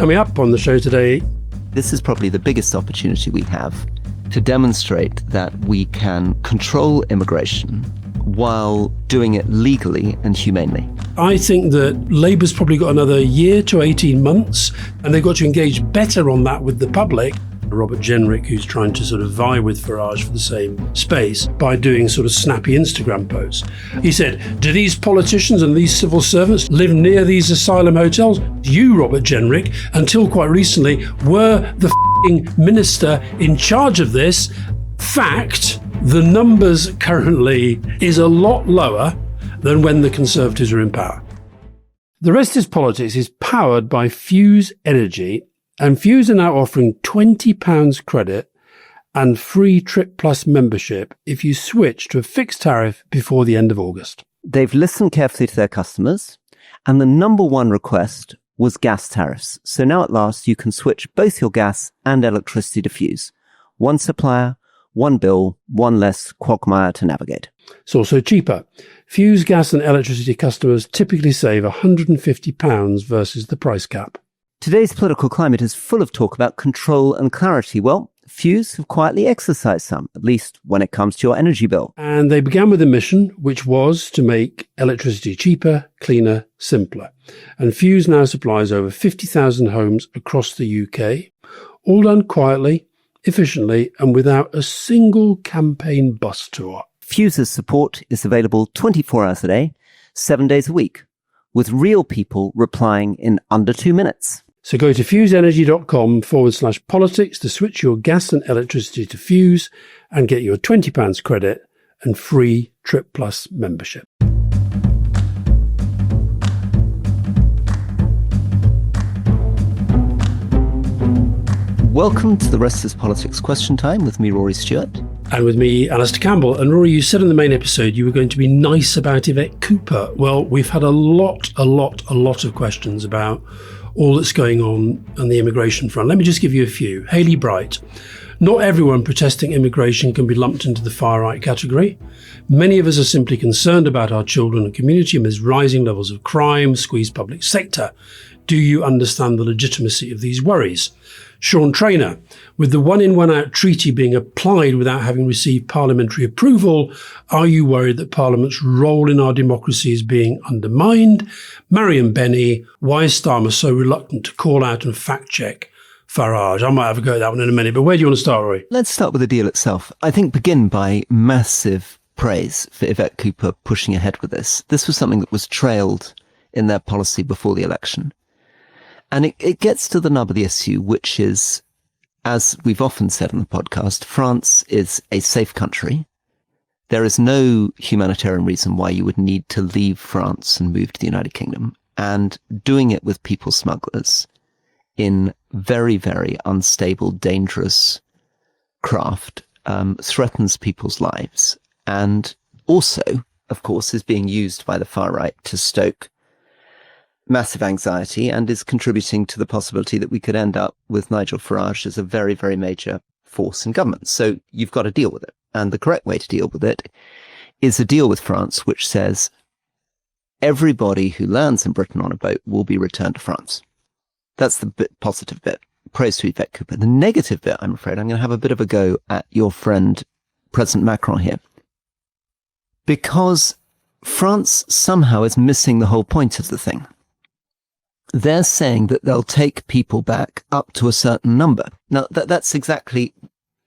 Coming up on the show today, this is probably the biggest opportunity we have to demonstrate that we can control immigration while doing it legally and humanely. I think that Labour's probably got another year to 18 months, and they've got to engage better on that with the public. Robert Jenrick, who's trying to sort of vie with Farage for the same space by doing sort of snappy Instagram posts. He said, do these politicians and these civil servants live near these asylum hotels? You, Robert Jenrick, until quite recently, were the minister in charge of this. Fact, the numbers currently is a lot lower than when the Conservatives are in power. The Rest is Politics is powered by Fuse Energy, and Fuse are now offering £20 credit and free Trip Plus membership if you switch to a fixed tariff before the end of August. They've listened carefully to their customers, and the number one request was gas tariffs. So now at last you can switch both your gas and electricity to Fuse. One supplier, one bill, one less quagmire to navigate. It's also cheaper. Fuse gas and electricity customers typically save £150 versus the price cap. Today's political climate is full of talk about control and clarity. Well, Fuse have quietly exercised some, at least when it comes to your energy bill. And they began with a mission, which was to make electricity cheaper, cleaner, simpler. And Fuse now supplies over 50,000 homes across the UK, all done quietly, efficiently, and without a single campaign bus tour. Fuse's support is available 24 hours a day, 7 days a week, with real people replying in under 2 minutes. So go to fuseenergy.com/politics to switch your gas and electricity to Fuse and get your £20 credit and free Trip Plus membership. Welcome to the Rest is Politics Question Time with me, Rory Stewart. And with me, Alastair Campbell. And Rory, you said in the main episode you were going to be nice about Yvette Cooper. Well, we've had a lot of questions about all that's going on the immigration front. Let me just give you a few. Hayley Bright. Not everyone protesting immigration can be lumped into the far-right category. Many of us are simply concerned about our children and community amidst rising levels of crime, squeezed public sector. Do you understand the legitimacy of these worries? Sean Traynor, with the one-in, one-out treaty being applied without having received parliamentary approval, are you worried that Parliament's role in our democracy is being undermined? Marion Benny, why is Starmer so reluctant to call out and fact-check Farage? I might have a go at that one in a minute, but where do you want to start, Rory? Let's start with the deal itself. I think begin by massive praise for Yvette Cooper pushing ahead with this. This was something that was trailed in their policy before the election. And it gets to the nub of the issue, which is, as we've often said on the podcast, France is a safe country. There is no humanitarian reason why you would need to leave France and move to the United Kingdom. And doing it with people smugglers in very, very unstable, dangerous craft threatens people's lives. And also, of course, is being used by the far right to stoke massive anxiety and is contributing to the possibility that we could end up with Nigel Farage as a very, very major force in government. So you've got to deal with it. And the correct way to deal with it is a deal with France, which says everybody who lands in Britain on a boat will be returned to France. That's the positive bit. Praise to Yvette Cooper. The negative bit, I'm afraid, I'm going to have a bit of a go at your friend, President Macron here. Because France somehow is missing the whole point of the thing. They're saying that they'll take people back up to a certain number. Now, that's exactly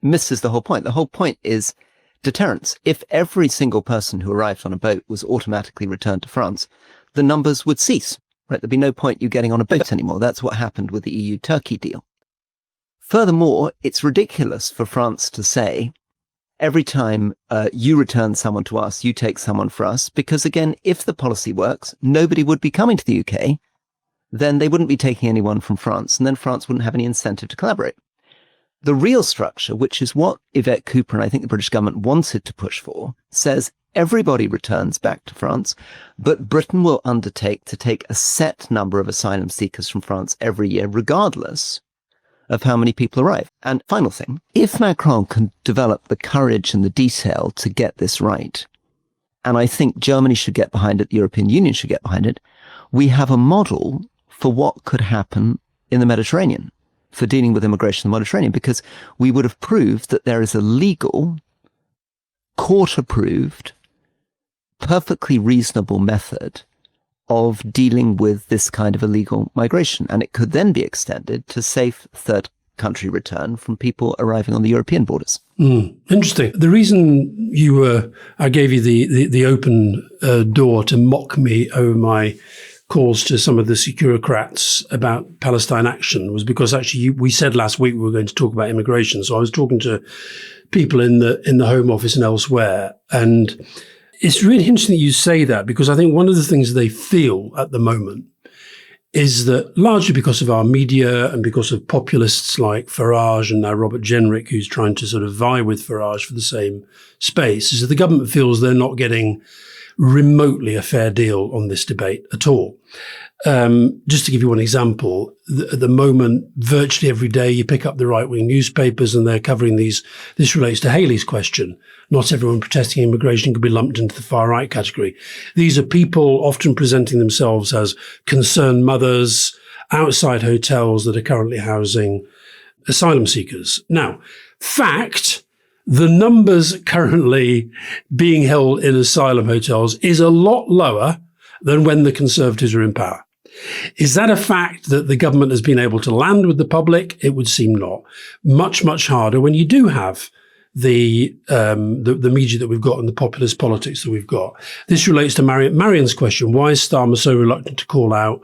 misses the whole point. The whole point is deterrence. If every single person who arrived on a boat was automatically returned to France, the numbers would cease, right? There'd be no point you getting on a boat anymore. That's what happened with the EU-Turkey deal. Furthermore, it's ridiculous for France to say, every time you return someone to us, you take someone for us, because again, if the policy works, nobody would be coming to the UK, then they wouldn't be taking anyone from France, and then France wouldn't have any incentive to collaborate. The real structure, which is what Yvette Cooper and I think the British government wanted to push for, says everybody returns back to France, but Britain will undertake to take a set number of asylum seekers from France every year, regardless of how many people arrive. And final thing, if Macron can develop the courage and the detail to get this right, and I think Germany should get behind it, the European Union should get behind it, we have a model for what could happen in the Mediterranean for dealing with immigration in the Mediterranean, because we would have proved that there is a legal, court-approved, perfectly reasonable method of dealing with this kind of illegal migration. And it could then be extended to safe third country return from people arriving on the European borders. Interesting. The reason I gave you the open door to mock me over my calls to some of the Securocrats about Palestine action was because actually we said last week we were going to talk about immigration. So I was talking to people in the Home Office and elsewhere, and it's really interesting that you say that, because I think one of the things they feel at the moment is that, largely because of our media and because of populists like Farage and now Robert Jenrick, who's trying to sort of vie with Farage for the same space, is that the government feels they're not getting remotely a fair deal on this debate at all. Just to give you one example, at the moment, virtually every day you pick up the right-wing newspapers and they're covering these. This relates to Haley's question. Not everyone protesting immigration can be lumped into the far-right category. These are people often presenting themselves as concerned mothers outside hotels that are currently housing asylum seekers. Now, fact, the numbers currently being held in asylum hotels is a lot lower than when the Conservatives were in power. Is that a fact that the government has been able to land with the public? It would seem not. Much, much harder when you do have the media that we've got and the populist politics that we've got. This relates to Marian's question. Why is Starmer so reluctant to call out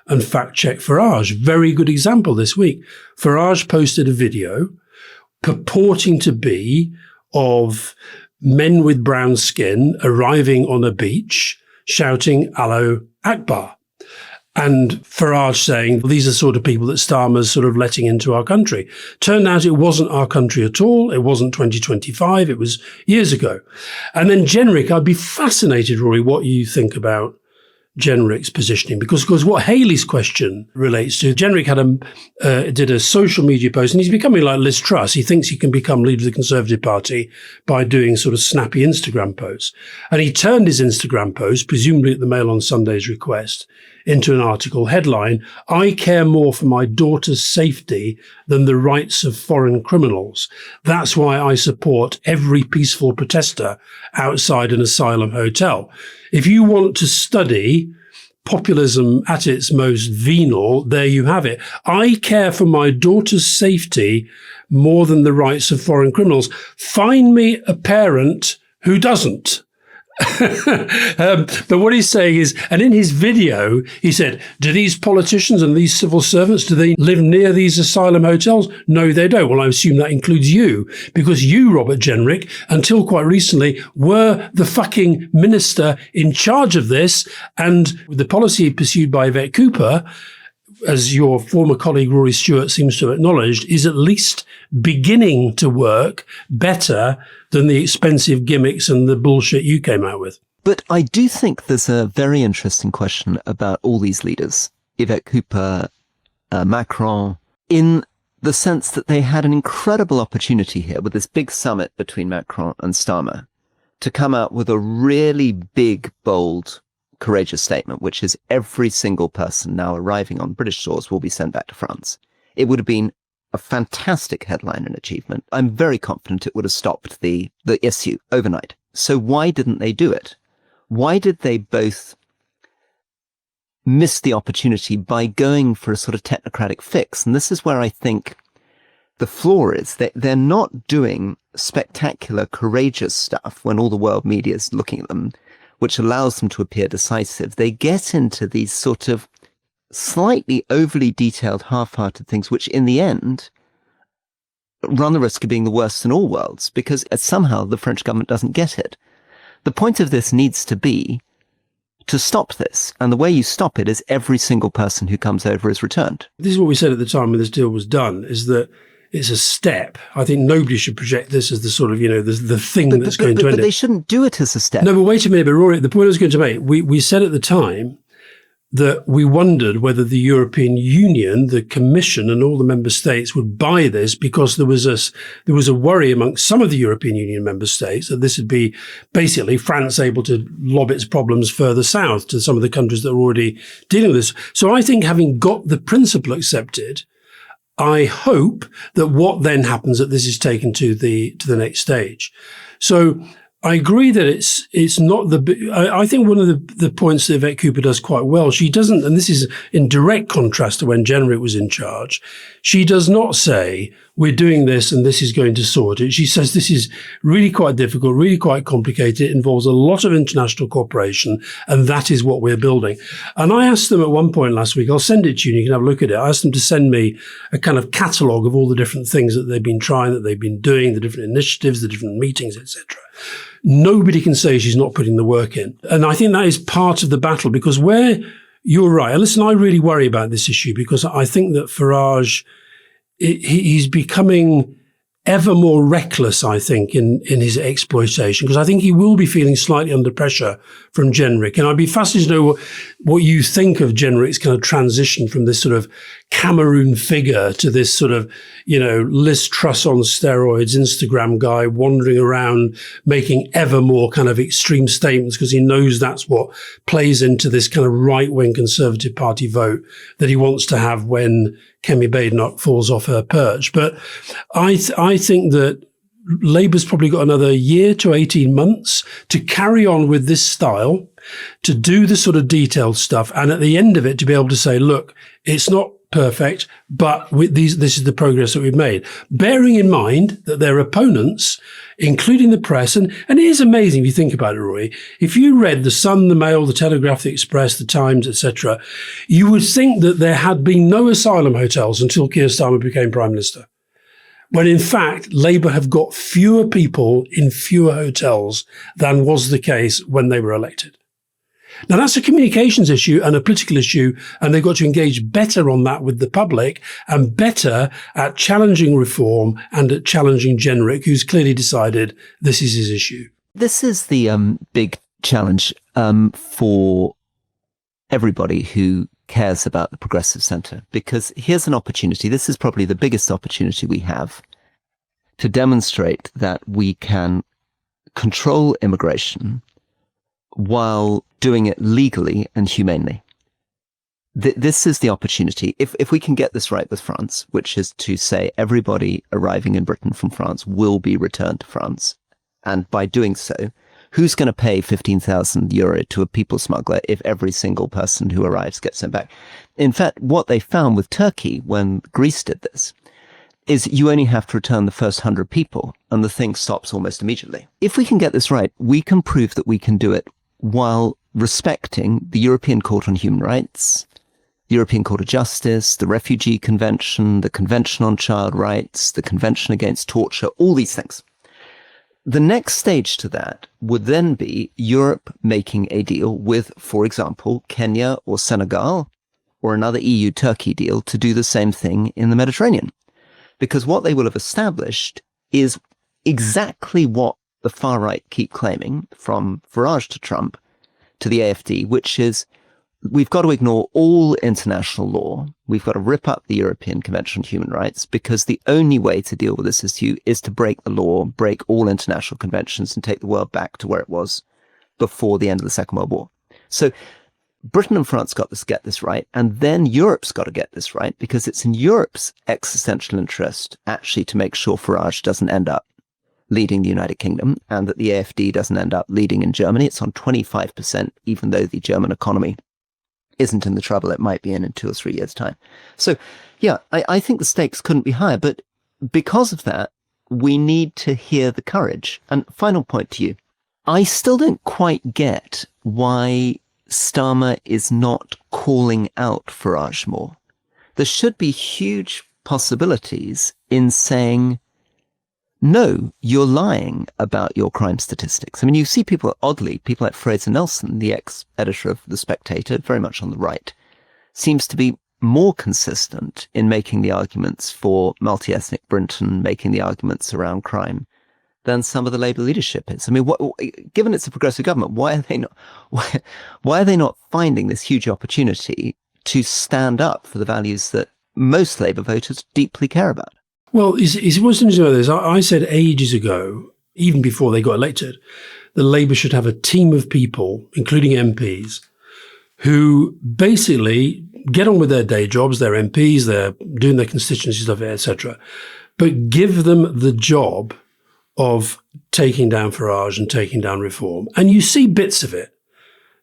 and fact check Farage? Very good example this week. Farage posted a video purporting to be of men with brown skin arriving on a beach shouting Allahu Akbar. And Farage saying, these are the sort of people that Starmer's sort of letting into our country. Turned out it wasn't our country at all. It wasn't 2025. It was years ago. And then Jenrick, I'd be fascinated, Rory, what you think about Jenrick's positioning, because what Haley's question relates to. Jenrick did a social media post, and he's becoming like Liz Truss. He thinks he can become leader of the Conservative Party by doing sort of snappy Instagram posts. And he turned his Instagram post, presumably at the Mail on Sunday's request, into an article headline, "I care more for my daughter's safety than the rights of foreign criminals. That's why I support every peaceful protester outside an asylum hotel." If you want to study populism at its most venal, there you have it. I care for my daughter's safety more than the rights of foreign criminals. Find me a parent who doesn't. But what he's saying is, and in his video, he said, do these politicians and these civil servants, do they live near these asylum hotels? No, they don't. Well, I assume that includes you, because you, Robert Jenrick, until quite recently, were the fucking minister in charge of this. And the policy pursued by Yvette Cooper, as your former colleague Rory Stewart seems to have acknowledged, is at least beginning to work better than the expensive gimmicks and the bullshit you came out with. But I do think there's a very interesting question about all these leaders, Yvette Cooper, Macron, in the sense that they had an incredible opportunity here with this big summit between Macron and Starmer to come out with a really big, bold, courageous statement, which is every single person now arriving on British shores will be sent back to France. It would have been a fantastic headline and achievement. I'm very confident it would have stopped the issue overnight. So why didn't they do it? Why did they both miss the opportunity by going for a sort of technocratic fix? And this is where I think the flaw is. They're not doing spectacular, courageous stuff when all the world media is looking at them, which allows them to appear decisive. They get into these sort of slightly overly detailed, half-hearted things, which in the end run the risk of being the worst in all worlds, because somehow the French government doesn't get it. The point of this needs to be to stop this. And the way you stop it is every single person who comes over is returned. This is what we said at the time when this deal was done, is that it's a step. I think nobody should project this as the sort of, the thing that's going to end it. But they shouldn't do it as a step. No, but wait a minute. But Rory, the point I was going to make, we said at the time, that we wondered whether the European Union, the Commission and all the member states would buy this, because there was a worry amongst some of the European Union member states that this would be basically France able to lob its problems further south to some of the countries that are already dealing with this. So I think, having got the principle accepted, I hope that what then happens, that this is taken to the next stage. So I agree that it's not I think one of the points that Yvette Cooper does quite well, she doesn't, and this is in direct contrast to when Jenrick was in charge, she does not say, we're doing this and this is going to sort it. She says this is really quite difficult, really quite complicated. It involves a lot of international cooperation, and that is what we're building. And I asked them at one point last week, I'll send it to you and you can have a look at it. I asked them to send me a kind of catalogue of all the different things that they've been trying, that they've been doing, the different initiatives, the different meetings, etc. Nobody can say she's not putting the work in. And I think that is part of the battle, because where you're right, and listen, I really worry about this issue, because I think that Farage, he's becoming ever more reckless, I think, in his exploitation, because I think he will be feeling slightly under pressure from Jenrick. And I'd be fascinated to know what you think of Jenrick's kind of transition from this sort of Cameroon figure to this sort of, Liz Truss on steroids, Instagram guy wandering around making ever more kind of extreme statements, because he knows that's what plays into this kind of right-wing Conservative Party vote that he wants to have when Kemi Badenoch falls off her perch. But I think that Labour's probably got another year to 18 months to carry on with this style, to do the sort of detailed stuff, and at the end of it to be able to say, look, it's not perfect, but with this is the progress that we've made. Bearing in mind that their opponents, including the press, and it is amazing if you think about it, Rory, if you read The Sun, The Mail, The Telegraph, The Express, The Times, etc., you would think that there had been no asylum hotels until Keir Starmer became Prime Minister, when in fact Labour have got fewer people in fewer hotels than was the case when they were elected. Now, that's a communications issue and a political issue, and they've got to engage better on that with the public, and better at challenging reform and at challenging Jenrick, who's clearly decided this is his issue. This is the big challenge for everybody who cares about the progressive centre, because here's an opportunity. This is probably the biggest opportunity we have to demonstrate that we can control immigration while doing it legally and humanely. This is the opportunity. If we can get this right with France, which is to say everybody arriving in Britain from France will be returned to France, and by doing so, who's going to pay 15,000 euro to a people smuggler if every single person who arrives gets sent back? In fact, what they found with Turkey when Greece did this is you only have to return the first 100 people and the thing stops almost immediately. If we can get this right, we can prove that we can do it while respecting the European Court on Human Rights, the European Court of Justice, the Refugee Convention, the Convention on Child Rights, the Convention Against Torture, all these things. The next stage to that would then be Europe making a deal with, for example, Kenya or Senegal, or another EU-Turkey deal to do the same thing in the Mediterranean. Because what they will have established is exactly what the far right keep claiming, from Farage to Trump to the AfD, which is we've got to ignore all international law. We've got to rip up the European Convention on Human Rights, because the only way to deal with this issue is to break the law, break all international conventions, and take the world back to where it was before the end of the Second World War. So Britain and France got to get this right, and then Europe's got to get this right, because it's in Europe's existential interest actually to make sure Farage doesn't end up leading the United Kingdom, and that the AfD doesn't end up leading in Germany. It's on 25%, even though the German economy isn't in the trouble it might be in 2 or 3 years' time. So, yeah, I think the stakes couldn't be higher, but because of that, we need to hear the courage. And final point to you, I still don't quite get why Starmer is not calling out Farage more. There should be huge possibilities in saying, no, you're lying about your crime statistics. I mean, you see people, oddly, people like Fraser Nelson, the ex-editor of The Spectator, very much on the right, seems to be more consistent in making the arguments for multi-ethnic Britain, making the arguments around crime than some of the Labour leadership is. I mean, given it's a progressive government, why are they not finding this huge opportunity to stand up for the values that most Labour voters deeply care about? Well, what's interesting about this, I said ages ago, even before they got elected, that Labour should have a team of people, including MPs, who basically get on with their day jobs, they're MPs, they're doing their constituency stuff, etc., but give them the job of taking down Farage and taking down Reform. And you see bits of it.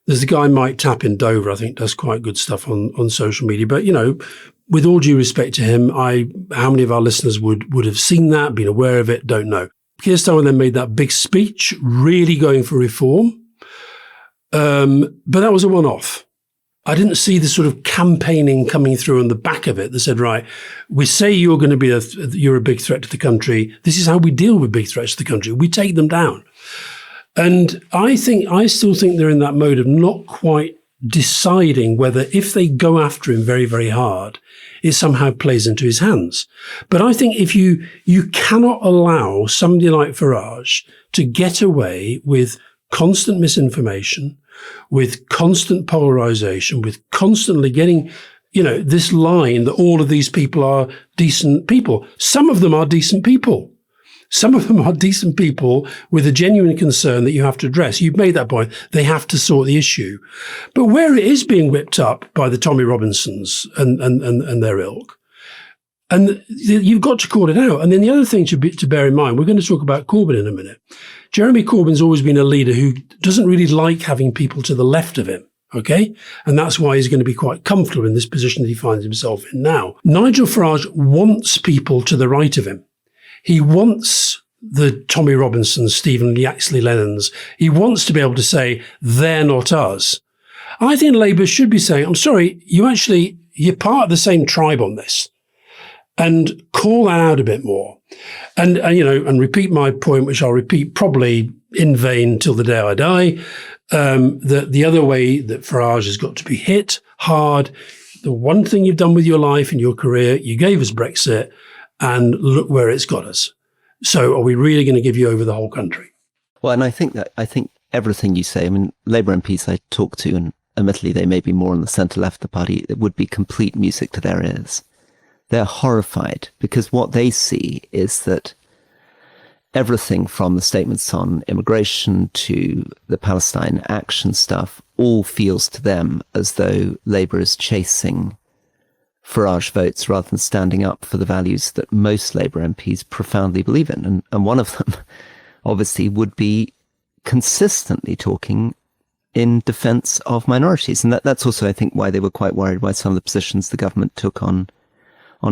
There's a guy, Mike Tapp in Dover, I think does quite good stuff on social media. But, with all due respect to him, how many of our listeners would have seen that, been aware of it, don't know. Keir Starmer then made that big speech, really going for reform. But that was a one-off. I didn't see the sort of campaigning coming through on the back of it that said, right, we say you're going to be you're a big threat to the country. This is how we deal with big threats to the country. We take them down. And I still think they're in that mode of not quite deciding whether if they go after him very, very hard, it somehow plays into his hands. But I think if you cannot allow somebody like Farage to get away with constant misinformation, with constant polarization, with constantly getting, this line that all of these people are decent people. Some of them are decent people. Some of them are decent people with a genuine concern that you have to address. You've made that point. They have to sort the issue. But where it is being whipped up by the Tommy Robinsons and their ilk, and you've got to call it out. And then the other thing to bear in mind, we're going to talk about Corbyn in a minute. Jeremy Corbyn's always been a leader who doesn't really like having people to the left of him. Okay? And that's why he's going to be quite comfortable in this position that he finds himself in now. Nigel Farage wants people to the right of him. He wants the Tommy Robinsons, Stephen Yaxley Lennons. He wants to be able to say, they're not us. I think Labour should be saying, I'm sorry, you're part of the same tribe on this. And call that out a bit more. And repeat my point, which I'll repeat probably in vain till the day I die, that the other way that Farage has got to be hit hard, the one thing you've done with your life and your career, you gave us Brexit, and look where it's got us. So are we really going to give you over the whole country? Well, and I think everything you say, I mean, Labour MPs I talk to, and admittedly they may be more on the centre-left of the party, it would be complete music to their ears. They're horrified because what they see is that everything from the statements on immigration to the Palestine action stuff all feels to them as though Labour is chasing Farage votes rather than standing up for the values that most Labour MPs profoundly believe in. And one of them, obviously, would be consistently talking in defence of minorities. And that's also, I think, why they were quite worried by some of the positions the government took on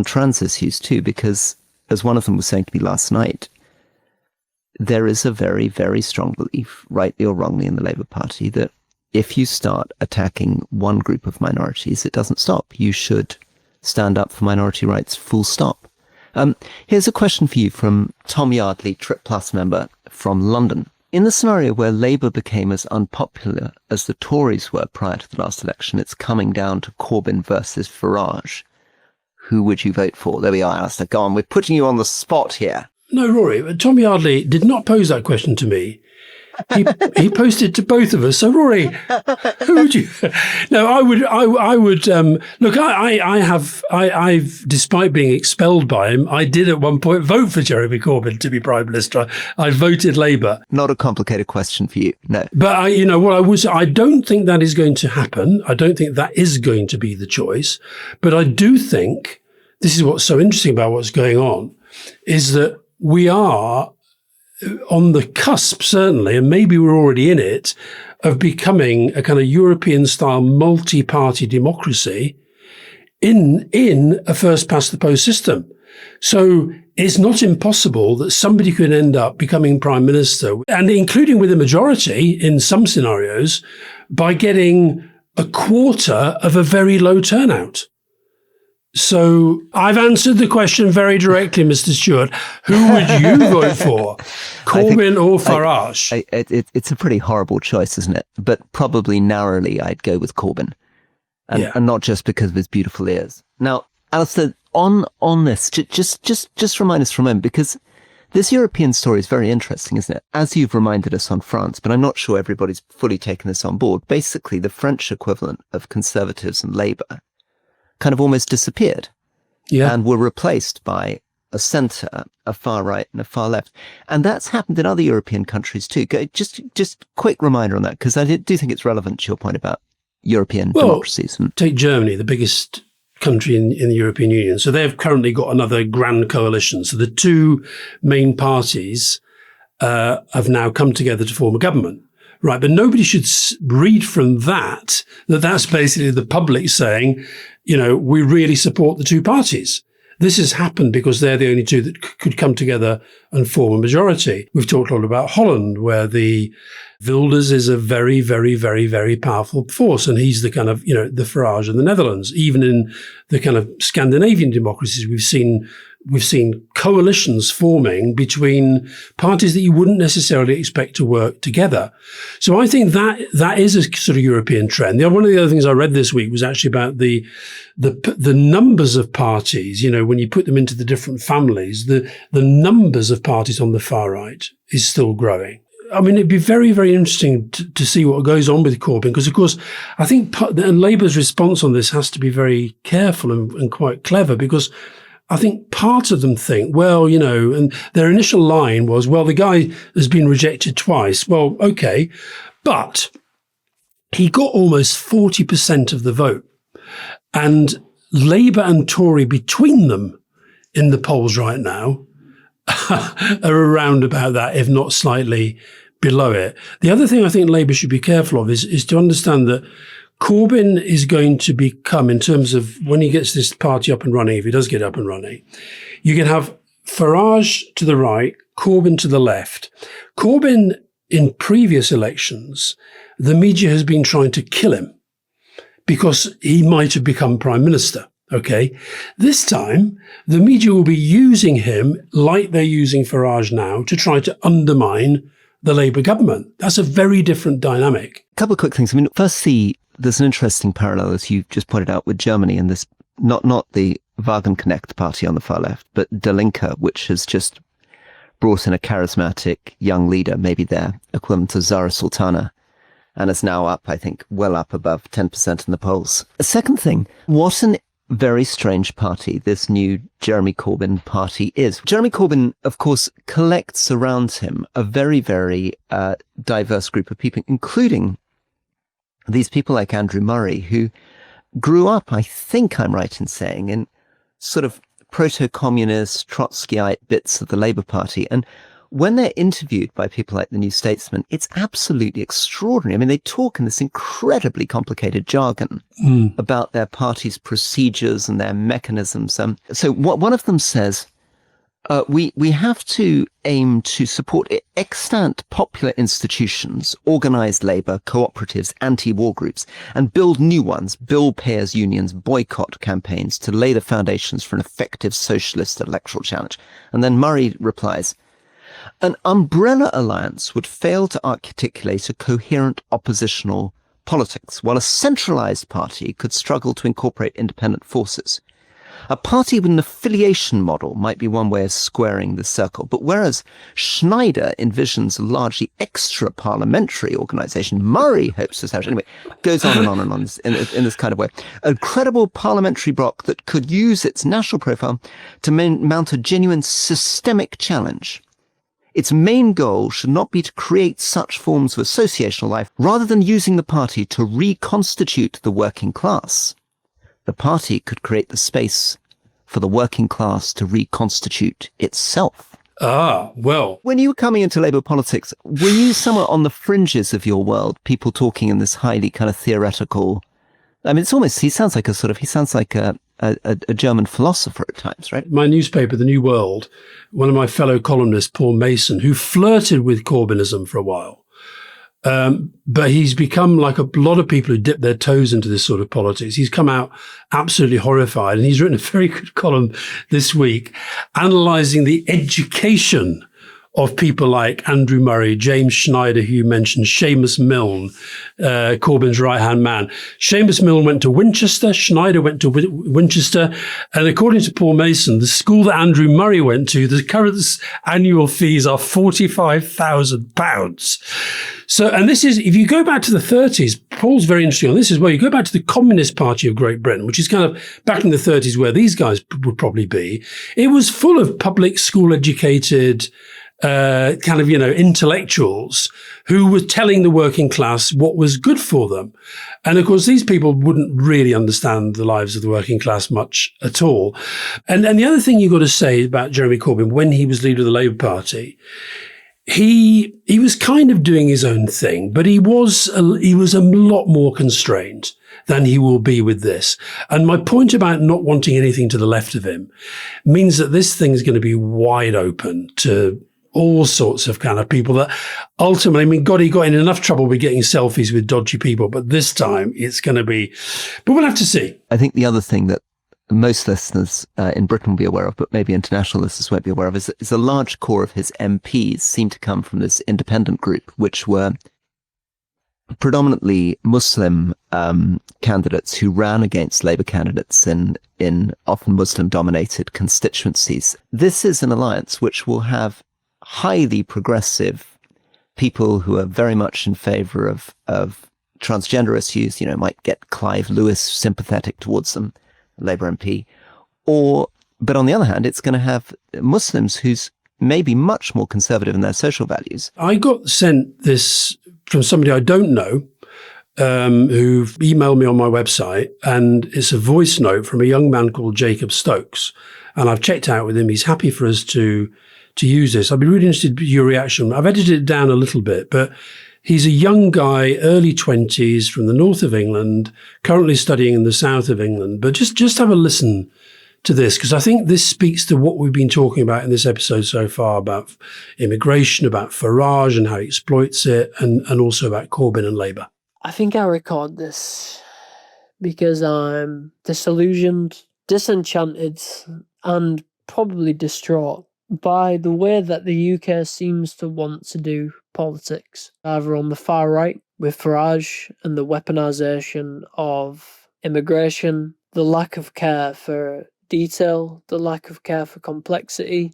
trans issues too, because, as one of them was saying to me last night, there is a very, very strong belief, rightly or wrongly, in the Labour Party that if you start attacking one group of minorities, it doesn't stop. You should stand up for minority rights, full stop. Here's a question for you from Tom Yardley, Trip Plus member from London. In the scenario where Labour became as unpopular as the Tories were prior to the last election, it's coming down to Corbyn versus Farage. Who would you vote for? There we are, Alastair. Go on, we're putting you on the spot here. No, Rory, Tom Yardley did not pose that question to me. He posted to both of us. So, Rory, who would you? No, I would. Look, I've, despite being expelled by him, I did at one point vote for Jeremy Corbyn to be Prime Minister. I voted Labour. Not a complicated question for you, no. But I don't think that is going to happen. I don't think that is going to be the choice. But I do think this is what's so interesting about what's going on, is that we are on the cusp, certainly, and maybe we're already in it, of becoming a kind of European-style multi-party democracy in a first-past-the-post system. So it's not impossible that somebody could end up becoming Prime Minister, and including with a majority in some scenarios, by getting a quarter of a very low turnout. So I've answered the question very directly, Mr. Stewart. Who would you vote for? Corbyn or Farage? It's a pretty horrible choice, isn't it? But probably narrowly, I'd go with Corbyn. And not just because of his beautiful ears. Now, Alastair, on this, just remind us for a moment, because This European story is very interesting, isn't it? As you've reminded us on France, but I'm not sure everybody's fully taken this on board. Basically, the French equivalent of Conservatives and Labour kind of almost disappeared and were replaced by a centre, a far right and a far left. And that's happened in other European countries too. Just quick reminder on that, because I do think it's relevant to your point about European democracies. Take Germany, the biggest country in the European Union. So they've currently got another grand coalition. So the two main parties have now come together to form a government. Right, but nobody should read from that's basically the public saying, we really support the two parties. This has happened because they're the only two that could come together and form a majority. We've talked a lot about Holland, where the Wilders is a very, very, very, very powerful force. And he's the kind of, the Farage of the Netherlands. Even in the kind of Scandinavian democracies, we've seen coalitions forming between parties that you wouldn't necessarily expect to work together. So I think that is a sort of European trend. One of the other things I read this week was actually about the numbers of parties. When you put them into the different families, the numbers of parties on the far right is still growing. I mean, it'd be very, very interesting to see what goes on with Corbyn, because, of course, I think Labour's response on this has to be very careful and quite clever, because I think part of them think, and their initial line was, the guy has been rejected twice. Well, okay, but he got almost 40% of the vote. And Labour and Tory between them in the polls right now are around about that, if not slightly below it. The other thing I think Labour should be careful of is to understand that Corbyn is going to become, in terms of when he gets this party up and running, if he does get up and running, you can have Farage to the right, Corbyn to the left. Corbyn, in previous elections, the media has been trying to kill him because he might have become prime minister. Okay. This time, the media will be using him like they're using Farage now to try to undermine the Labour government. That's a very different dynamic. A couple of quick things. I mean, firstly, there's an interesting parallel, as you just pointed out, with Germany and this, not the Wagenknecht party on the far left, but Die Linke, which has just brought in a charismatic young leader, maybe their equivalent to Zara Sultana, and is now up, I think, well up above 10% in the polls. A second thing, what an very strange party this new Jeremy Corbyn party is. Jeremy Corbyn, of course, collects around him a very, very diverse group of people, including these people like Andrew Murray, who grew up, I think I'm right in saying, in sort of proto-communist, Trotskyite bits of the Labour Party. And when they're interviewed by people like the New Statesman, it's absolutely extraordinary. I mean, they talk in this incredibly complicated jargon about their party's procedures and their mechanisms. So one of them says, we have to aim to support extant popular institutions, organised labour, cooperatives, anti-war groups, and build new ones, bill payers' unions, boycott campaigns to lay the foundations for an effective socialist electoral challenge. And then Murray replies, an umbrella alliance would fail to articulate a coherent oppositional politics, while a centralised party could struggle to incorporate independent forces. A party with an affiliation model might be one way of squaring the circle, but whereas Schneider envisions a largely extra-parliamentary organisation, Murray hopes to establish, anyway, goes on and on and on in this kind of way, a credible parliamentary bloc that could use its national profile to mount a genuine systemic challenge. Its main goal should not be to create such forms of associational life, rather than using the party to reconstitute the working class. The party could create the space for the working class to reconstitute itself. Ah, well. When you were coming into Labour politics, were you somewhere on the fringes of your world, people talking in this highly kind of theoretical... I mean, it's almost, he sounds like a German philosopher at times, right? My newspaper, The New World, one of my fellow columnists, Paul Mason, who flirted with Corbynism for a while, but he's become like a lot of people who dip their toes into this sort of politics. He's come out absolutely horrified, and he's written a very good column this week analysing the education of people like Andrew Murray, James Schneider, who you mentioned, Seamus Milne, Corbyn's right-hand man. Seamus Milne went to Winchester, Schneider went to Winchester, and according to Paul Mason, the school that Andrew Murray went to, the current annual fees are £45,000. So, and this is, if you go back to the 30s, Paul's very interesting on this as well. You go back to the Communist Party of Great Britain, which is kind of back in the 30s where these guys would probably be. It was full of public school educated kind of, intellectuals who were telling the working class what was good for them. And of course, these people wouldn't really understand the lives of the working class much at all. And the other thing you've got to say about Jeremy Corbyn, when he was leader of the Labour Party, he was kind of doing his own thing, but he was a lot more constrained than he will be with this. And my point about not wanting anything to the left of him means that this thing is going to be wide open to all sorts of kind of people that ultimately, I mean, God, he got in enough trouble with getting selfies with dodgy people, but this time it's going to be, but we'll have to see. I think the other thing that most listeners in Britain will be aware of, but maybe international listeners won't be aware of, is a large core of his MPs seem to come from this independent group, which were predominantly Muslim candidates who ran against Labour candidates in often Muslim-dominated constituencies. This is an alliance which will have highly progressive people who are very much in favour of transgender issues, might get Clive Lewis sympathetic towards them, Labour MP, but on the other hand, it's going to have Muslims who's maybe much more conservative in their social values. I got sent this from somebody I don't know, who emailed me on my website, and it's a voice note from a young man called Jacob Stokes. And I've checked out with him. He's happy for us to use this. I'd be really interested in your reaction. I've edited it down a little bit, but he's a young guy, early 20s, from the north of England, currently studying in the south of England. But just have a listen to this, because I think this speaks to what we've been talking about in this episode so far about immigration, about Farage and how he exploits it, and also about Corbyn and Labour. I think I record this because I'm disillusioned, disenchanted, and probably distraught by the way that the UK seems to want to do politics, either on the far right with Farage and the weaponisation of immigration, the lack of care for detail, the lack of care for complexity,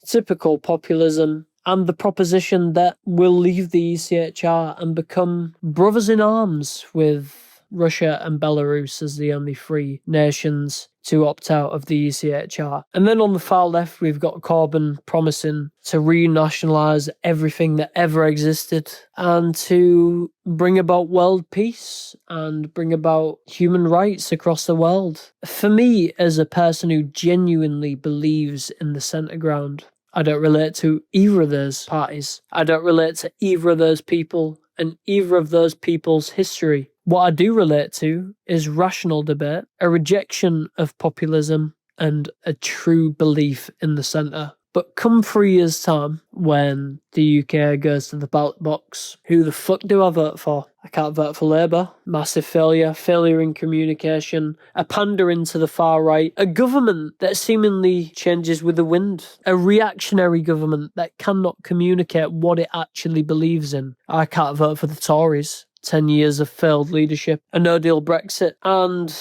typical populism, and the proposition that we'll leave the ECHR and become brothers in arms with Russia and Belarus as the only free nations to opt out of the ECHR. And then on the far left, we've got Corbyn promising to renationalise everything that ever existed and to bring about world peace and bring about human rights across the world. For me, as a person who genuinely believes in the centre ground, I don't relate to either of those parties. I don't relate to either of those people and either of those people's history. What I do relate to is rational debate, a rejection of populism, and a true belief in the centre. But come 3 years' time, when the UK goes to the ballot box, who the fuck do I vote for? I can't vote for Labour. Massive failure in communication, a pandering to the far right, a government that seemingly changes with the wind, a reactionary government that cannot communicate what it actually believes in. I can't vote for the Tories. 10 years of failed leadership, a no-deal Brexit, and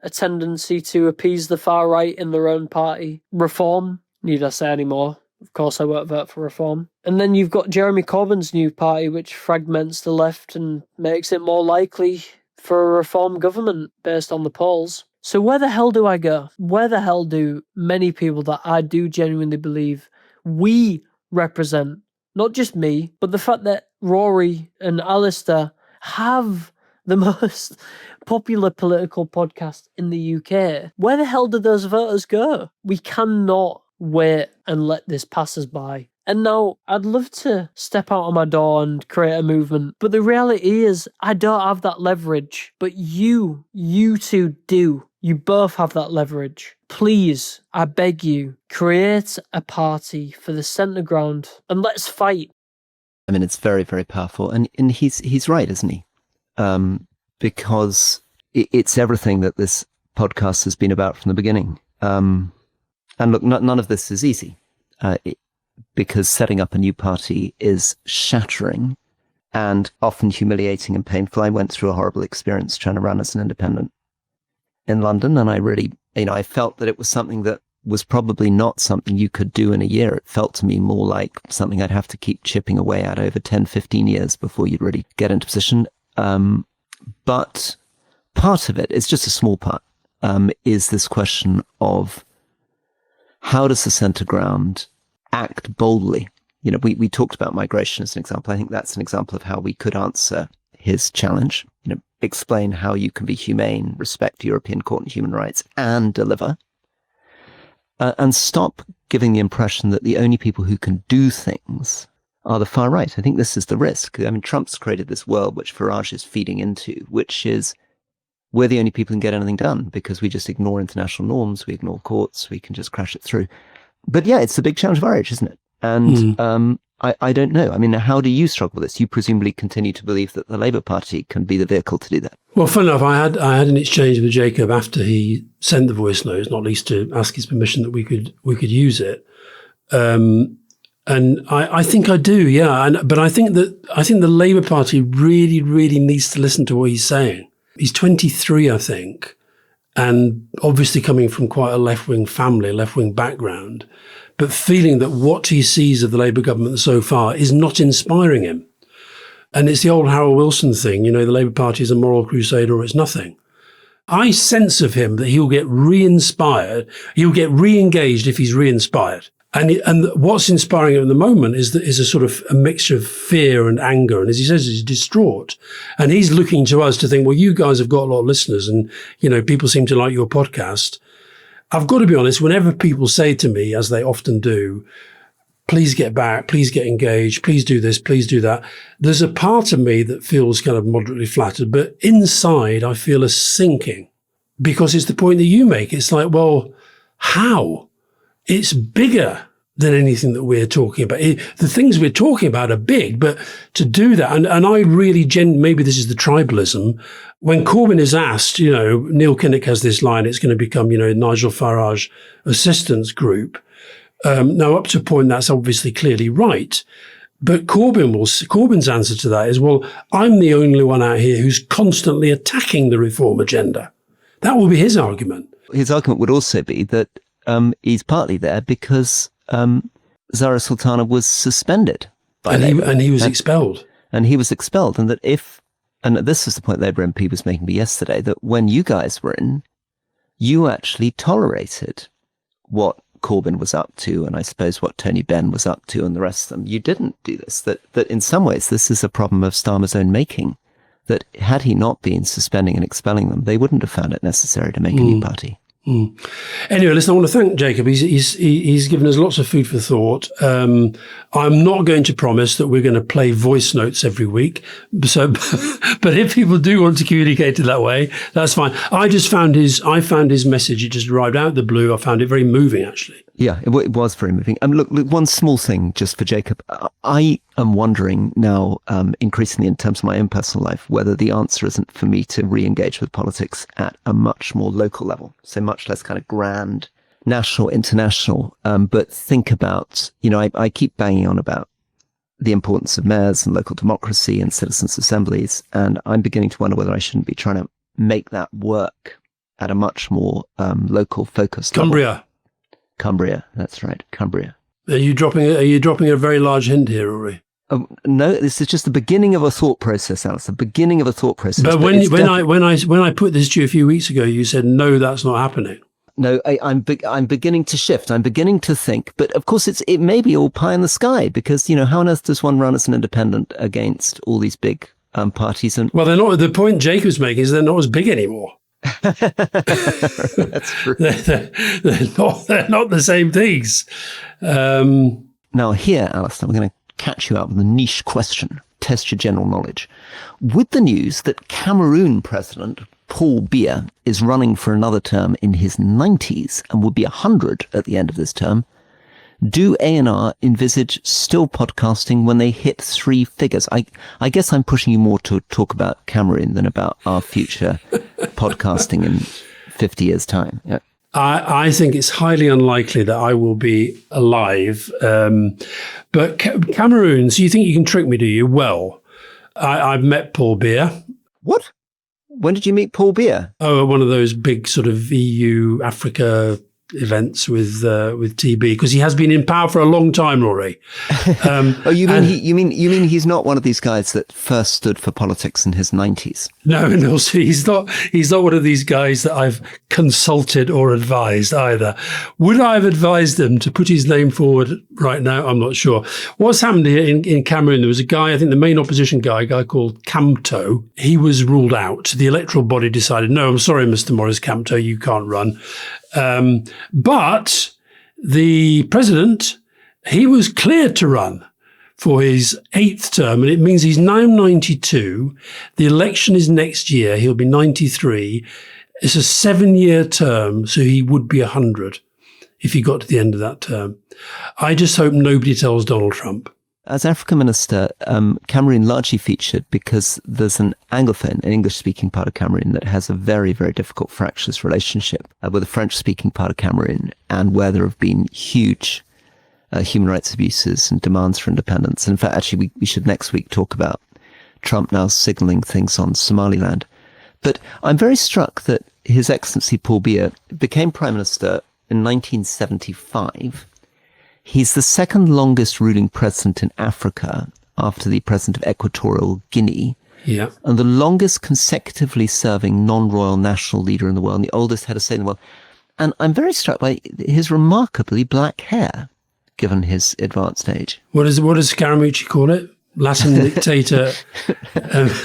a tendency to appease the far right in their own party. Reform, need I say any more? Of course I won't vote for reform. And then you've got Jeremy Corbyn's new party, which fragments the left and makes it more likely for a reform government based on the polls. So where the hell do I go? Where the hell do many people that I do genuinely believe we represent, not just me, but the fact that Rory and Alastair have the most popular political podcast in the UK. Where the hell do those voters go? We cannot wait and let this pass us by. And now I'd love to step out of my door and create a movement. But the reality is I don't have that leverage. But you two do. You both have that leverage. Please, I beg you, create a party for the centre ground and let's fight. I mean, it's very, very powerful. And he's right, isn't he? Because it's everything that this podcast has been about from the beginning. And look, none of this is easy. because setting up a new party is shattering and often humiliating and painful. I went through a horrible experience trying to run as an independent in London, and I really, I felt that it was something that was probably not something you could do in a year. It felt to me more like something I'd have to keep chipping away at over 10, 15 years before you'd really get into position. But part of it, it's just a small part, is this question of how does the centre ground act boldly? We talked about migration as an example. I think that's an example of how we could answer his challenge. Explain how you can be humane, respect European Court and human rights, and deliver. And stop giving the impression that the only people who can do things are the far right. I think this is the risk. Trump's created this world which Farage is feeding into, which is we're the only people who can get anything done because we just ignore international norms, we ignore courts, we can just crash it through. But yeah, it's the big challenge of our age, isn't it? And I don't know. How do you struggle with this? You presumably continue to believe that the Labour Party can be the vehicle to do that. Well, fun enough, I had an exchange with Jacob after he sent the voice notes, not least to ask his permission that we could use it. And I think I do, yeah. But I think the Labour Party really, really needs to listen to what he's saying. He's 23, I think, and obviously coming from quite a left-wing family, left-wing background, but feeling that what he sees of the Labour government so far is not inspiring him. And it's the old Harold Wilson thing, the Labour Party is a moral crusade or it's nothing. I sense of him that he'll get re-inspired, he'll get re-engaged if he's re-inspired. And what's inspiring him at the moment is a sort of a mixture of fear and anger. And as he says, he's distraught. And he's looking to us to think, well, you guys have got a lot of listeners and, people seem to like your podcast. I've got to be honest, whenever people say to me, as they often do, please get back, please get engaged, please do this, please do that, there's a part of me that feels kind of moderately flattered, but inside I feel a sinking because it's the point that you make. It's like, well, how? It's bigger than anything that we're talking about. The things we're talking about are big, but to do that, and I really, maybe this is the tribalism, when Corbyn is asked, Neil Kinnock has this line, it's going to become, Nigel Farage assistance group. Now, up to a point, that's obviously clearly right. But Corbyn's answer to that is, well, I'm the only one out here who's constantly attacking the reform agenda. That will be his argument. His argument would also be that he's partly there because Zara Sultana was suspended by Labour. And he was expelled. And he was expelled. And that and this is the point Labour MP was making me yesterday, that when you guys were in, you actually tolerated what Corbyn was up to, and I suppose what Tony Benn was up to and the rest of them. You didn't do this. That in some ways, this is a problem of Starmer's own making. That had he not been suspending and expelling them, they wouldn't have found it necessary to make a new party. Anyway, listen, I want to thank Jacob. He's given us lots of food for thought. I'm not going to promise that we're going to play voice notes every week. So, but if people do want to communicate it that way, that's fine. I found his message. It just arrived out of the blue. I found it very moving, actually. Yeah, it was very moving. Look, one small thing just for Jacob. I am wondering now, increasingly in terms of my own personal life, whether the answer isn't for me to re-engage with politics at a much more local level, so much less kind of grand, national, international, but think about, I keep banging on about the importance of mayors and local democracy and citizens' assemblies, and I'm beginning to wonder whether I shouldn't be trying to make that work at a much more local focused level. Cumbria, that's right, Cumbria. Are you dropping a very large hint here, Rory? No, this is just the beginning of a thought process, Alice. The beginning of a thought process. But when I put this to you a few weeks ago, you said no, that's not happening. No, I'm beginning to shift. I'm beginning to think. But of course, it may be all pie in the sky because how on earth does one run as an independent against all these big parties? And well, they're not. The point Jacob's making is they're not as big anymore. That's true. They're not the same things. Now here, Alastair, we're going to catch you out with a niche question, test your general knowledge. With the news that Cameroon President Paul Biya is running for another term in his 90s and will be 100 at the end of this term, do A&R envisage still podcasting when they hit 3 figures? I guess I'm pushing you more to talk about Cameroon than about our future podcasting in 50 years' time. Yeah. I think it's highly unlikely that I will be alive. But Cameroon, so you think you can trick me, do you? Well, I've met Paul Biya. What? When did you meet Paul Biya? Oh, one of those big sort of EU Africa events with TB, because he has been in power for a long time, Rory. Oh, you mean he's not one of these guys that first stood for politics in his 90s? No, and also he's not one of these guys that I've consulted or advised either. Would I have advised him to put his name forward right now? I'm not sure. What's happened here in Cameroon, there was a guy, I think the main opposition guy, a guy called Kamto. He was ruled out. The electoral body decided, no, I'm sorry, Mr. Maurice Kamto, you can't run. But the president, he was cleared to run for his 8th term, and it means he's now 92. The election is next year. He'll be 93. It's a 7-year term, so he would be 100 if he got to the end of that term. I just hope nobody tells Donald Trump. As Africa Minister, Cameroon largely featured because there's an Anglophone, an English-speaking part of Cameroon that has a very, very difficult fractious relationship with the French-speaking part of Cameroon, and where there have been huge human rights abuses and demands for independence. And in fact, actually, we should next week talk about Trump now signalling things on Somaliland. But I'm very struck that His Excellency Paul Biya became Prime Minister in 1975. He's the second longest ruling president in Africa after the president of Equatorial Guinea. Yeah. And the longest consecutively serving non-royal national leader in the world, and the oldest head of state in the world. And I'm very struck by his remarkably black hair, given his advanced age. What does Scaramucci call it? Latin dictator,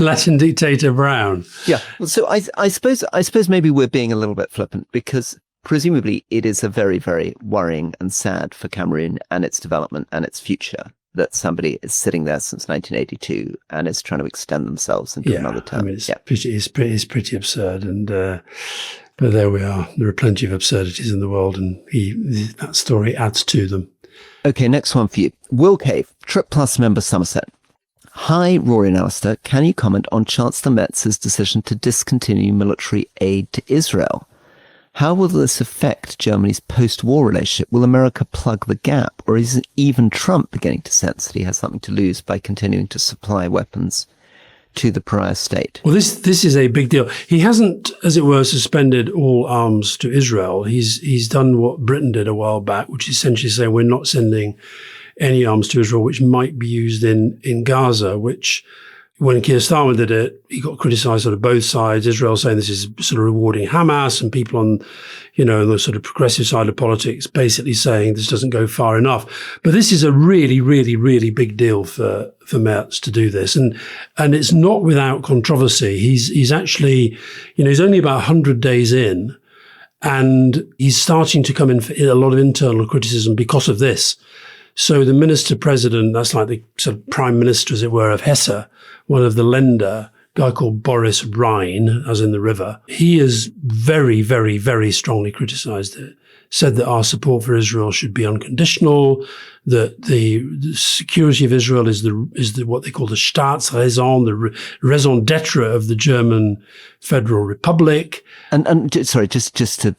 Latin dictator Brown. Yeah. So I suppose maybe we're being a little bit flippant, because presumably it is a very, very worrying and sad for Cameroon and its development and its future that somebody is sitting there since 1982 and is trying to extend themselves into another term. I mean, it's pretty absurd. And but there we are. There are plenty of absurdities in the world, and that story adds to them. Okay, next one for you. Will Cave, Trip Plus member, Somerset. Hi, Rory and Alastair. Can you comment on Chancellor Metz's decision to discontinue military aid to Israel? How will this affect Germany's post-war relationship? Will America plug the gap? Or is even Trump beginning to sense that he has something to lose by continuing to supply weapons to the pariah state? Well, this is a big deal. He hasn't, as it were, suspended all arms to Israel. He's done what Britain did a while back, which is essentially saying we're not sending any arms to Israel, which might be used in Gaza, which when Keir Starmer did it, he got criticised on both sides. Israel saying this is sort of rewarding Hamas, and people on, the sort of progressive side of politics basically saying this doesn't go far enough. But this is a really, really, really big deal for Merz to do this. And it's not without controversy. He's actually, he's only about 100 days in, and he's starting to come in for a lot of internal criticism because of this. So the minister-president, that's like the sort of prime minister, as it were, of Hesse, one of the Länder, a guy called Boris Rhein, as in the river, he has very, very, very strongly criticised it, said that our support for Israel should be unconditional, that the security of Israel is the what they call the Staatsräson, the raison d'etre of the German Federal Republic. And sorry, just to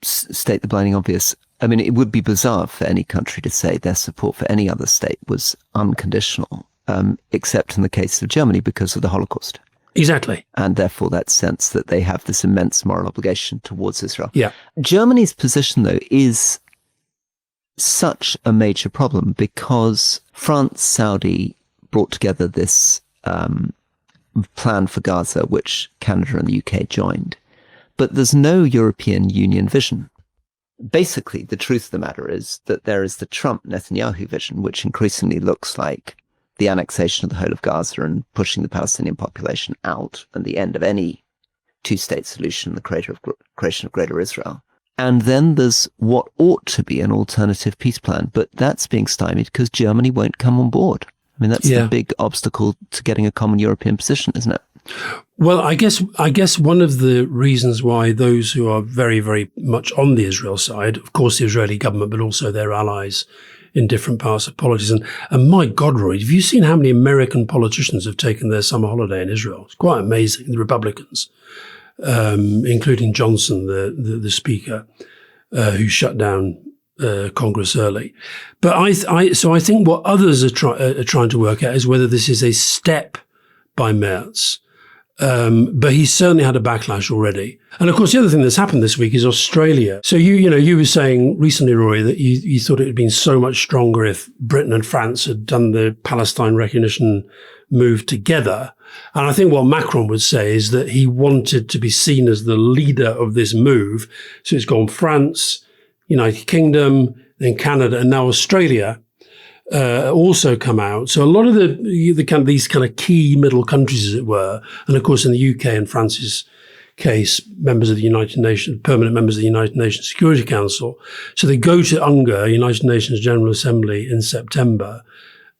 state the blinding obvious, I mean, it would be bizarre for any country to say their support for any other state was unconditional, except in the case of Germany because of the Holocaust. Exactly. And therefore that sense that they have this immense moral obligation towards Israel. Yeah. Germany's position, though, is such a major problem because France, Saudi brought together this plan for Gaza, which Canada and the UK joined. But there's no European Union vision. Basically, the truth of the matter is that there is the Trump-Netanyahu vision, which increasingly looks like the annexation of the whole of Gaza and pushing the Palestinian population out, and the end of any two-state solution, the creation of Greater Israel. And then there's what ought to be an alternative peace plan, but that's being stymied because Germany won't come on board. I mean, that's the big obstacle to getting a common European position, isn't it? Well, I guess one of the reasons why those who are very, very much on the Israel side, of course, the Israeli government, but also their allies in different parts of politics. And my God, Rory, have you seen how many American politicians have taken their summer holiday in Israel? It's quite amazing. The Republicans, including Johnson, the speaker. who shut down Congress early. But I think what others are trying to work out is whether this is a step by Merz. But he's certainly had a backlash already. And of course, the other thing that's happened this week is Australia. So you were saying recently, Rory, that you thought it had been so much stronger if Britain and France had done the Palestine recognition move together. And I think what Macron would say is that he wanted to be seen as the leader of this move. So it's gone France, United Kingdom, then Canada, and now Australia. Also come out. So a lot of these kind of key middle countries, as it were, and of course in the UK and France's case, members of the United Nations, permanent members of the United Nations Security Council. So they go to UNGA, United Nations General Assembly, in September,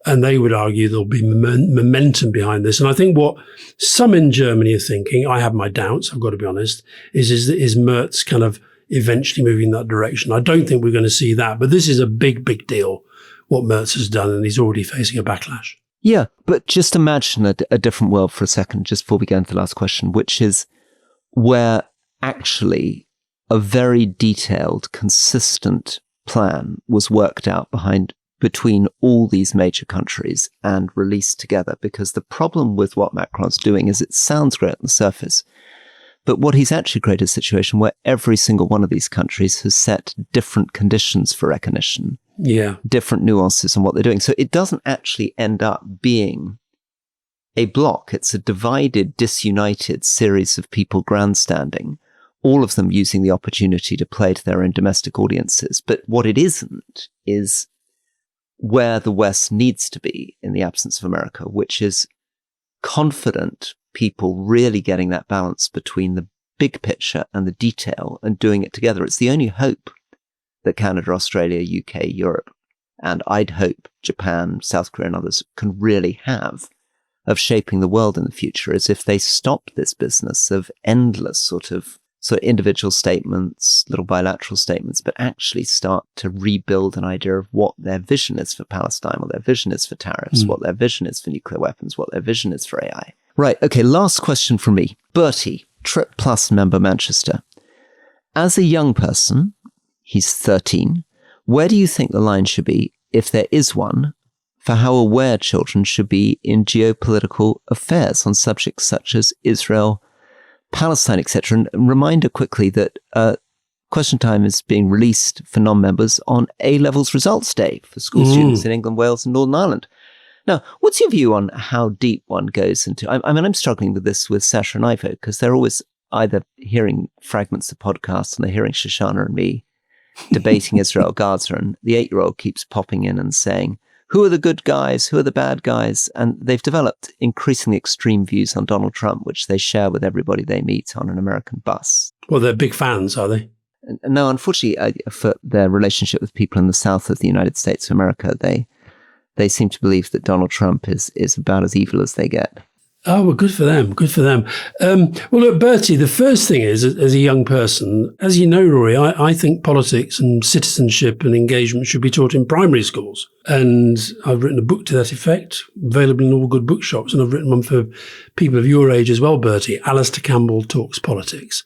and they would argue there'll be momentum behind this. And I think what some in Germany are thinking, I have my doubts, I've got to be honest, is Merz kind of eventually moving in that direction. I don't think we're going to see that, but this is a big, big deal, what Merz has done, and he's already facing a backlash. Yeah, but just imagine a different world for a second, just before we get into the last question, which is where actually a very detailed, consistent plan was worked out between all these major countries and released together. Because the problem with what Macron's doing is it sounds great on the surface, but what he's actually created is a situation where every single one of these countries has set different conditions for recognition. Yeah. Different nuances on what they're doing. So it doesn't actually end up being a block. It's a divided, disunited series of people grandstanding, all of them using the opportunity to play to their own domestic audiences. But what it isn't is where the West needs to be in the absence of America, which is confident people really getting that balance between the big picture and the detail and doing it together. It's the only hope that Canada, Australia, UK, Europe, and I'd hope Japan, South Korea and others can really have of shaping the world in the future, is if they stop this business of endless sort of individual statements, little bilateral statements, but actually start to rebuild an idea of what their vision is for Palestine, what their vision is for tariffs, what their vision is for nuclear weapons, what their vision is for AI. Right. Okay. Last question from me. Bertie, Trip Plus member, Manchester. As a young person, he's 13. Where do you think the line should be, if there is one, for how aware children should be in geopolitical affairs on subjects such as Israel, Palestine, etc.? And reminder quickly that Question Time is being released for non-members on A-Levels results day for school students in England, Wales and Northern Ireland. Now, what's your view on how deep one goes into... I'm struggling with this with Sasha and Ivo, because they're always either hearing fragments of podcasts and they're hearing Shoshana and me debating Israel, Gaza, and the 8-year-old keeps popping in and saying, who are the good guys? Who are the bad guys? And they've developed increasingly extreme views on Donald Trump, which they share with everybody they meet on an American bus. Well, they're big fans, are they? And no, unfortunately, for their relationship with people in the south of the United States of America, they seem to believe that Donald Trump is about as evil as they get. Oh, well, good for them. Good for them. Well, look, Bertie, the first thing is, as a young person, as you know, Rory, I think politics and citizenship and engagement should be taught in primary schools. And I've written a book to that effect, available in all good bookshops. And I've written one for people of your age as well, Bertie. Alastair Campbell Talks Politics.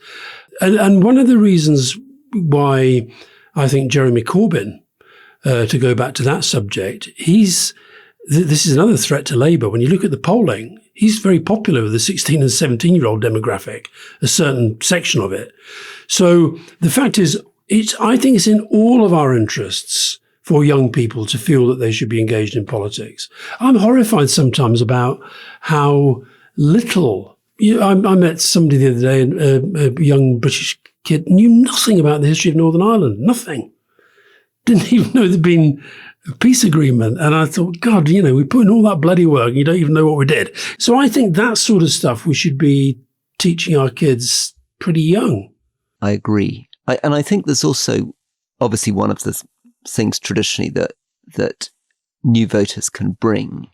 And one of the reasons why I think Jeremy Corbyn, to go back to that subject, this is another threat to Labour. When you look at the polling, he's very popular with the 16 and 17-year-old demographic, a certain section of it. So the fact is, I think it's in all of our interests for young people to feel that they should be engaged in politics. I'm horrified sometimes about how little... I met somebody the other day, a young British kid, knew nothing about the history of Northern Ireland, nothing. Didn't even know there'd been a peace agreement. And I thought, God, we put in all that bloody work and you don't even know what we did. So I think that sort of stuff we should be teaching our kids pretty young. I agree. And I think there's also obviously one of the things traditionally that new voters can bring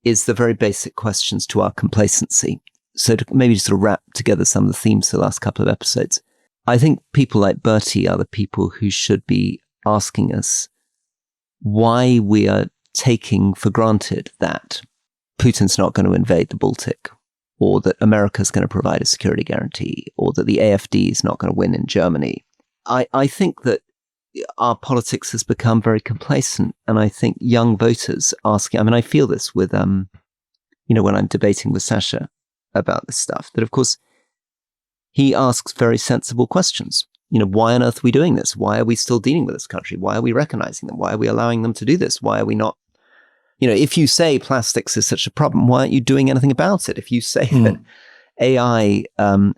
is the very basic questions to our complacency. So to maybe just sort of wrap together some of the themes of the last couple of episodes, I think people like Bertie are the people who should be asking us why we are taking for granted that Putin's not going to invade the Baltic, or that America's going to provide a security guarantee, or that the AfD is not going to win in Germany. I think that our politics has become very complacent, and I think young voters asking, I mean, I feel this with, when I'm debating with Sasha about this stuff, that of course he asks very sensible questions. Why on earth are we doing this? Why are we still dealing with this country? Why are we recognizing them? Why are we allowing them to do this? Why are we not, if you say plastics is such a problem, why aren't you doing anything about it? If you say that AI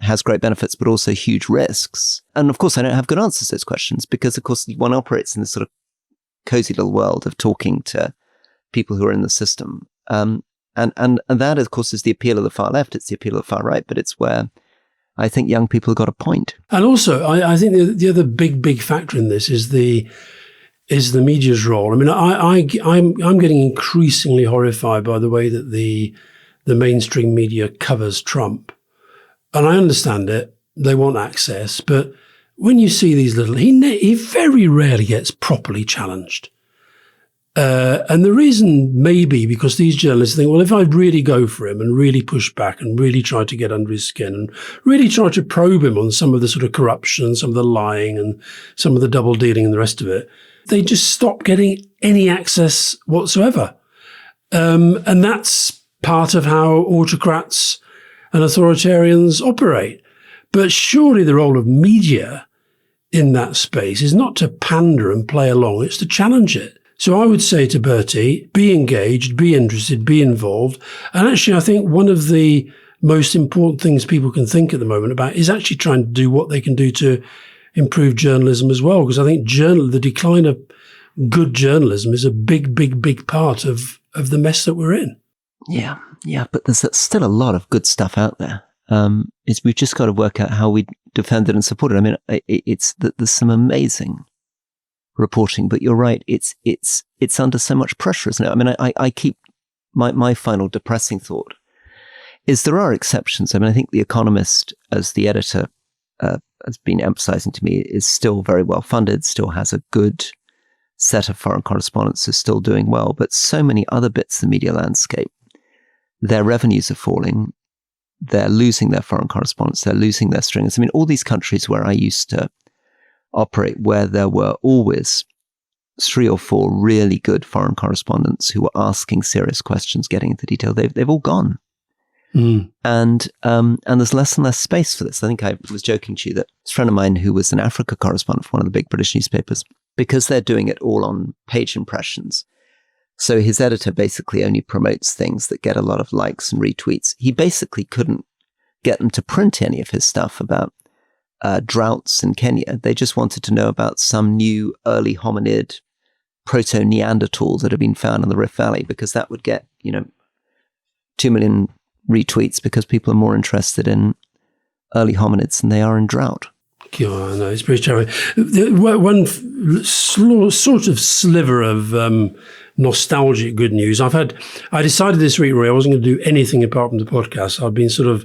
has great benefits, but also huge risks. And of course, I don't have good answers to those questions because, of course, one operates in this sort of cozy little world of talking to people who are in the system. And that, of course, is the appeal of the far left. It's the appeal of the far right, but it's where I think young people have got a point. And also, I think the other big factor in this is the media's role. I mean, I'm getting increasingly horrified by the way that the mainstream media covers Trump. And I understand it. They want access. But when you see these he very rarely gets properly challenged. And the reason may be because these journalists think, well, if I really go for him and really push back and really try to get under his skin and really try to probe him on some of the sort of corruption, some of the lying and some of the double dealing and the rest of it, they just stop getting any access whatsoever. And that's part of how autocrats and authoritarians operate. But surely the role of media in that space is not to pander and play along, it's to challenge it. So I would say to Bertie, be engaged, be interested, be involved. And actually, I think one of the most important things people can think at the moment about is actually trying to do what they can do to improve journalism as well. Because I think the decline of good journalism is a big part of the mess that we're in. Yeah, but there's still a lot of good stuff out there. We've just got to work out how we defend it and support it. I mean, it's that there's some amazing reporting, but you're right. It's under so much pressure, isn't it? I mean, I keep my final depressing thought is there are exceptions. I mean, I think The Economist, as the editor has been emphasizing to me, is still very well funded, still has a good set of foreign correspondents, is still doing well. But so many other bits of the media landscape, their revenues are falling. They're losing their foreign correspondents. They're losing their stringers. I mean, all these countries where I used to operate, where there were always 3 or 4 really good foreign correspondents who were asking serious questions, getting into detail, they've all gone. And there's less and less space for this. I think I was joking to you that a friend of mine who was an Africa correspondent for one of the big British newspapers, because they're doing it all on page impressions, so his editor basically only promotes things that get a lot of likes and retweets. He basically couldn't get them to print any of his stuff about droughts in Kenya. They just wanted to know about some new early hominid proto-Neanderthal that had been found in the Rift Valley, because that would get, 2 million retweets because people are more interested in early hominids than they are in drought. God, no, it's pretty terrible. One sort of sliver of nostalgic good news. I decided this week, Rory, I wasn't going to do anything apart from the podcast. I've been sort of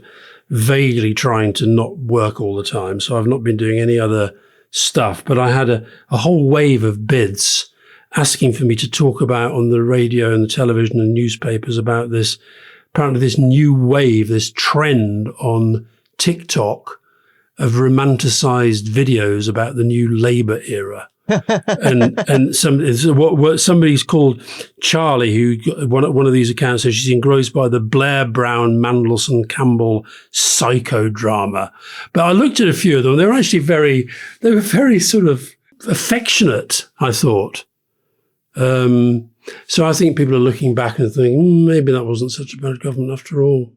vaguely trying to not work all the time, so I've not been doing any other stuff. But I had a whole wave of bids asking for me to talk about on the radio and the television and newspapers about this, apparently this new wave, this trend on TikTok of romanticized videos about the new Labour era. and what somebody's called Charlie, who one of these accounts says she's engrossed by the Blair Brown Mandelson Campbell psychodrama. But I looked at a few of them. They were actually very sort of affectionate, I thought. So I think people are looking back and thinking, maybe that wasn't such a bad government after all.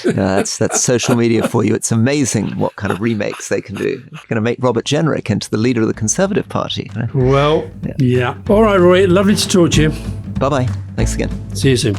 That's social media for you. It's amazing what kind of remakes they can do. It's going to make Robert Jenrick into the leader of the Conservative Party. Well, yeah. All right, Roy. Lovely to talk to you. Bye-bye. Thanks again. See you soon.